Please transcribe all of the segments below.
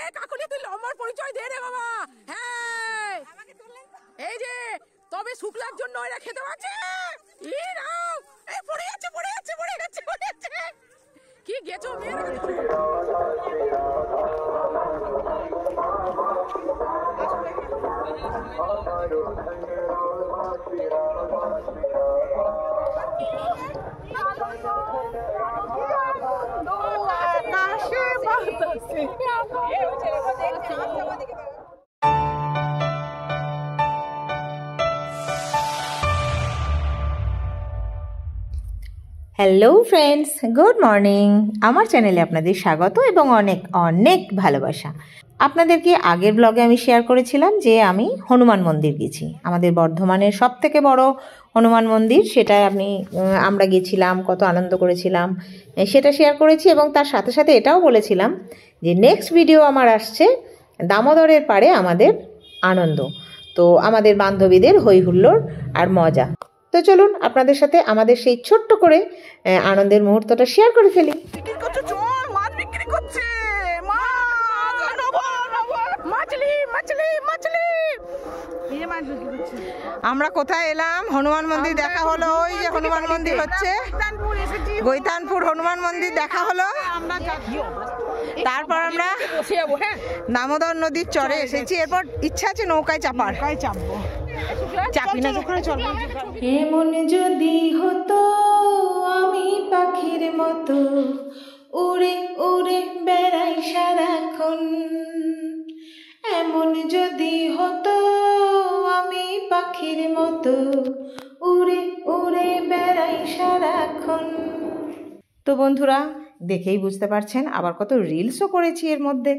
রে কাকুলি, তুই লম্বার পরিচয় দে রে বাবা। হ্যাঁ এই যে তবে শুক্লার জন্য এরা খেতে পাচ্ছে। পড়ে যাচ্ছে পড়ে যাচ্ছে পড়ে যাচ্ছে পড়ে যাচ্ছে। কি গেছো মেয়েরা? Hello friends, good morning. আমার চ্যানেলে আপনাদের স্বাগত এবং অনেক অনেক ভালোবাসা। আপনাদেরকে আগের ব্লগে আমি শেয়ার করেছিলাম যে আমি হনুমান মন্দির গেছি, আমাদের বর্ধমানের সবথেকে বড় হনুমান মন্দির। সেটাই আমরা গেছিলাম, কত আনন্দ করেছিলাম সেটা শেয়ার করেছি এবং তার সাথে সাথে এটাও বলেছিলাম যে নেক্সট ভিডিও আমার আসছে দামোদরের পাড়ে আমাদের আনন্দ, তো আমাদের বান্ধবীদের হই হুল্লোড় আর মজা। তো চলুন আপনাদের সাথে আমাদের সেই ছোট্ট করে আনন্দের মুহূর্তটা শেয়ার করে ফেলি। আমরা কোথায় এলাম? হনুমান মন্দির দেখা হলো। ওই যে হনুমান মন্দির হচ্ছে, গৈতানপুর হনুমান মন্দির দেখা হলো। তারপর আমরা দামোদর নদীর চরে এসেছি। এরপর ইচ্ছা আছে নৌকায় চাপার। চাপি না, এমন যদি হতো আমি পাখির মতো উড়ে উড়ে বেড়াই সারাক্ষণ, এমন যদি হতো আমি পাখির মতো উড়ে উড়ে বেড়াই সারাক্ষণ। তো বন্ধুরা দেখেই বুঝতে পারছেন আবার কত রিলসও করেছি এর মধ্যে।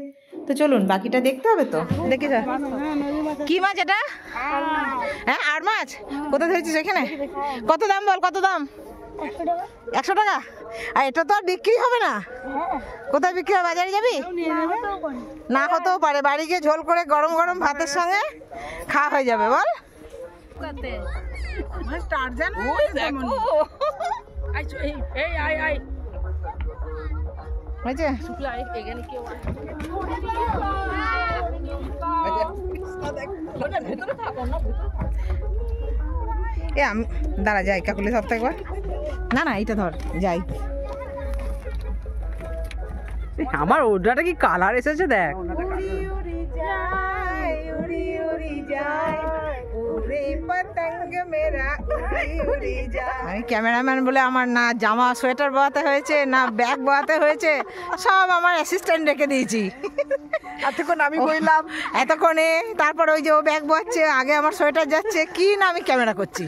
তো চলুন বাকিটা দেখতে হবে। তো দেখে যা। কি মাছ এটা? হ্যাঁ, আর মাছ কোথায় ধরেছিস এখানে? কত দাম বল, কত দাম? 100 টাকা। আর এটা তো আর বিক্রি হবে না। কোথায় বিক্রি হবে? বাজারে যাবি? না হতেও পারে, বাড়ি গিয়ে ঝোল করে গরম গরম ভাতের সঙ্গে খাওয়া হয়ে যাবে। বল দাঁড়া যাই কাকুলি সব থেকে একবার। না না এইটা ধর, যাই। আমার ওটাটা কি কালার এসেছে দেখ। আমি ক্যামেরাম্যান বলে আমার না জামা সোয়েটার বোয়াতে হয়েছে, না ব্যাগ বোয়াতে হয়েছে, সব আমার অ্যাসিস্ট্যান্ট রেখে দিয়েছি। এতক্ষণ আমি বললাম এতক্ষণে, তারপর ওই যে ও ব্যাগ বোয়াচ্ছে, আগে আমার সোয়েটার যাচ্ছে, কি না আমি ক্যামেরা করছি,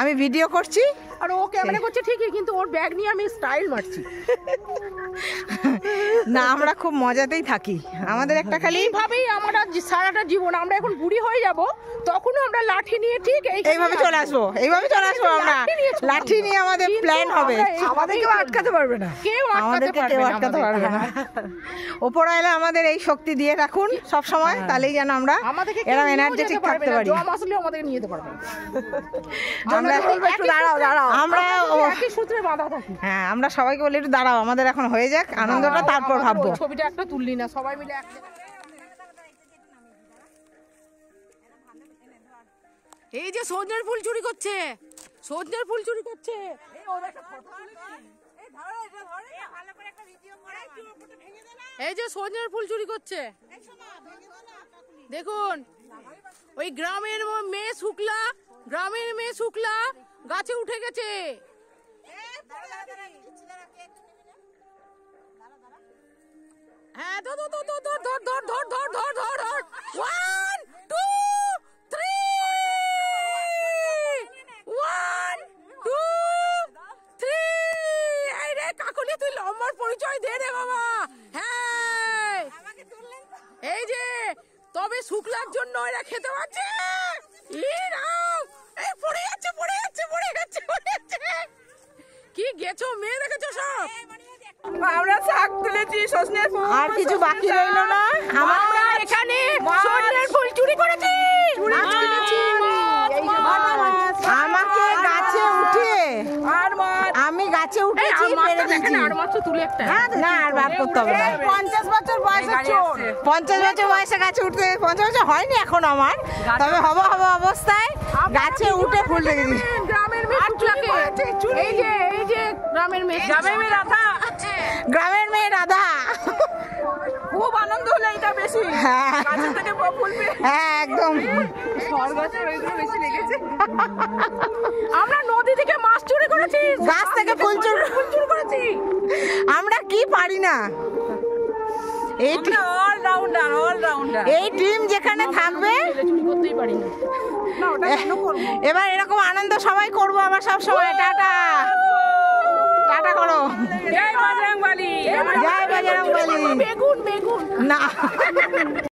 আমি ভিডিও করছি আর ও ক্যামেরা করছে ঠিকই, কিন্তু ওর ব্যাগ নিয়ে আমি স্টাইল মারছি। না আমরা খুব মজাতেই থাকি, আমাদের একটা খালি ভাবেই আমরা সারাটা জীবন, আমরা এখন বুড়ি হয়ে যাব তখনও আমরা লাঠি নিয়ে ঠিক এইভাবে চলে আসবো, এইভাবে চলে আসবো আমরা, লাঠি নিয়ে আমাদের প্ল্যান হবে। আমাদের কেউ আটকাতে পারবে না, আমাদেরকে কেউ আটকাতে পারবে না। ওপরওয়ালা আমাদের এই শক্তি দিয়ে রাখুন সব সময়, তাহলেই যেন আমরা এরকম এনার্জেটিক থাকতে পারি। আমাদের নিয়ে যেতে পারবে না, আমরা একটু দাঁড়াও দাঁড়াও, আমরা একই সূত্রে বাঁধা থাকি। হ্যাঁ, আমরা সবাইকে বলি একটু দাঁড়াও, আমাদের এখন হয়ে যাক আনন্দটা, তারপর ভাববো। ছবিটা একটা তুললি না সবাই মিলে একসাথে। এই যে সজনের ফুল চুরি করছে, সজনের ফুল চুরি করছে। এই যে সজনের ফুল চুরি করছে, দেখুন। ওই গ্রামের মেয়ে শুক্লা, গ্রামের মেয়ে শুক্লা গাছে উঠে গেছে। হ্যাঁ, ধর ধর ধর ধর ধর ধর ধর ধর ধর ধর ধর। 1 2 3 1 2 3। এই রে কাকুলি, তুই লম্বার পরিচয় দে রে বাবা। হ্যাঁ এই যে তবে শুক্লার জন্য এরা খেতে পাচ্ছে। এই পড়ে যাচ্ছে পড়ে যাচ্ছে পড়ে যাচ্ছে পড়ে যাচ্ছে। কি গেছো মেয়ে দেখেছো সব? আমরা শাক তুলেছি, সজনের ফুল, আর কিছু বাকি রইলো না। আমরা এখানে সজনের ফুল চুরি করেছি। আমাকে গাছে উঠে, আমি গাছে উঠেছি, দিয়েছি। না আর বার করতে হবে না। 50 বছর বয়সে চোর। 50 বছর বয়সে গাছে উঠতে 50 বছর হয়নি এখন আমার, তবে হব অবস্থায় গাছে উঠে ফুল দেখেছি। গ্রামের মেয়ে রাধা। গ্রামের মেয়ে রাধা। খুব আনন্দ হলো এটা বেশি। হ্যাঁ গাছের থেকে ফুল পেয়ে হ্যাঁ একদম। স্বর্গের ওইগুলো বেশি লেগেছে। আমরা নদী থেকে মাছ চুরি করেছি, গাছ থেকে ফুল চুরি করেছি। আমরা কি পারি না। এই এই টিম যেখানে থাকবে এবার এরকম আনন্দ সবাই করবো আবার সব সময়। টাটা টাটা করো। জয় বজরংবলী। জয় বজরংবলী। বেগুন না